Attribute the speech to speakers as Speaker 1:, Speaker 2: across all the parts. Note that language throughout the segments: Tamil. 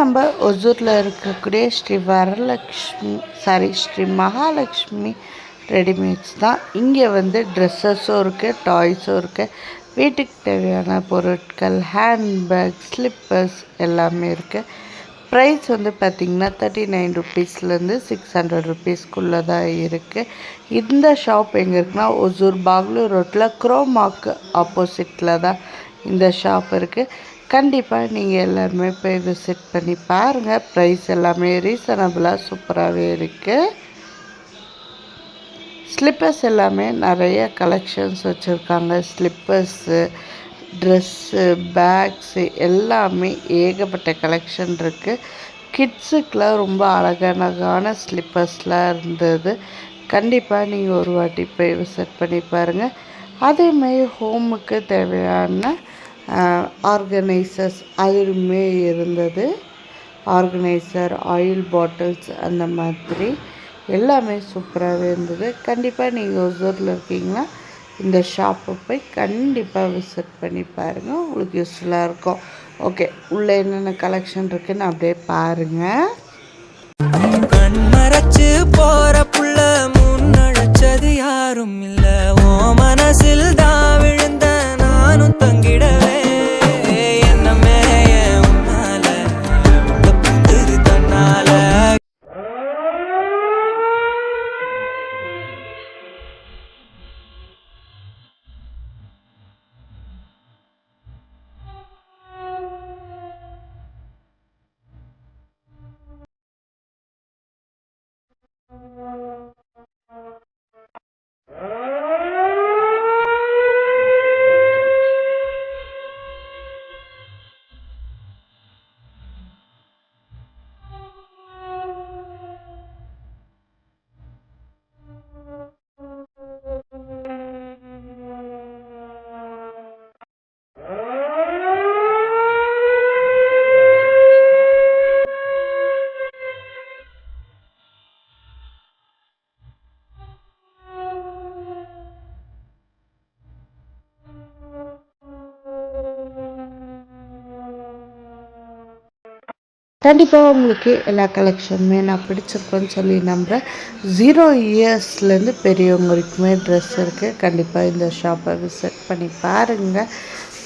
Speaker 1: நம்ம ஒசூரில் இருக்கக்கூடிய ஸ்ரீ மகாலட்சுமி ரெடிமேட்ஸ் தான். இங்கே வந்து ட்ரெஸ்ஸஸும் இருக்குது, டாய்ஸும் இருக்குது, வீட்டுக்கு தேவையான பொருட்கள், ஹேண்ட்பேக், ஸ்லிப்பர்ஸ் எல்லாமே இருக்குது. ப்ரைஸ் வந்து பார்த்திங்கன்னா 39 ருபீஸ்லேருந்து 600 ருபீஸ்க்குள்ளே தான் இருக்குது. இந்த ஷாப் எங்கே இருக்குன்னா ஒசூர் பாக்லூர் ரோட்டில் க்ரோமாக்கு ஆப்போசிட்டில் தான் இந்த ஷாப் இருக்குது. கண்டிப்பாக நீங்கள் எல்லாருமே போய் விசிட் பண்ணி பாருங்கள். ப்ரைஸ் எல்லாமே ரீசனபிளாக சூப்பராகவே இருக்குது. ஸ்லிப்பர்ஸ் எல்லாமே நிறைய கலெக்ஷன்ஸ் வச்சுருக்காங்க. ஸ்லிப்பர்ஸு, ட்ரெஸ்ஸு, பேக்ஸு எல்லாமே ஏகப்பட்ட கலெக்ஷன் இருக்குது. கிட்ஸுக்கெலாம் ரொம்ப அழகழகான ஸ்லிப்பர்ஸ்லாம் இருந்தது. கண்டிப்பாக நீங்கள் ஒரு வாட்டி போய் விசிட் பண்ணி பாருங்கள். அதேமாதிரி ஹோமுக்கு தேவையான ஆர்கனைசர்ஸ் அதுவுமே இருந்தது. ஆர்கனைசர், ஆயில் பாட்டில்ஸ் அந்த மாதிரி எல்லாமே சூப்பராகவே இருந்தது. கண்டிப்பாக நீங்கள் ஒசூரில் இருக்கீங்கன்னா இந்த ஷாப்பை போய் கண்டிப்பாக விசிட் பண்ணி பாருங்கள், உங்களுக்கு யூஸ்ஃபுல்லாக இருக்கும். ஓகே, உள்ளே என்னென்ன கலெக்ஷன் இருக்குன்னு அப்படியே பாருங்கள்.
Speaker 2: கண் மறைச்சு போகிற புள்ள முன்னழைச்சது யாரும் இல்லை, ஓ மனசில் தான் விழுந்த நானும் தங்கிடவே
Speaker 1: கண்டிப்பாக உங்களுக்கு எல்லா கலெக்ஷனுமே நான் பிடிச்சிருக்கோன்னு சொல்லி நம்புகிறேன். 0 இயர்ஸ்லேருந்து பெரியவங்க வரைக்குமே ட்ரெஸ் இருக்குது. கண்டிப்பாக இந்த ஷாப்பை விசிட் பண்ணி பாருங்கள்.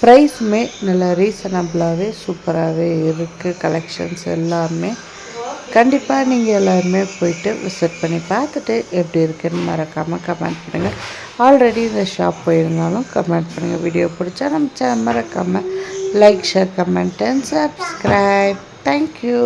Speaker 1: ப்ரைஸுமே நல்லா ரீசனபிளாகவே சூப்பராகவே இருக்குது. கலெக்ஷன்ஸ் எல்லாமே கண்டிப்பாக நீங்கள் எல்லாருமே போயிட்டு விசிட் பண்ணி பார்த்துட்டு எப்படி இருக்குதுன்னு மறக்காமல் கமெண்ட் பண்ணுங்கள். ஆல்ரெடி இந்த ஷாப் போயிருந்தாலும் கமெண்ட் பண்ணுங்கள். வீடியோ பிடிச்சா நம்ம சேனல் மறக்காமல் like, share, comment and subscribe. Thank you.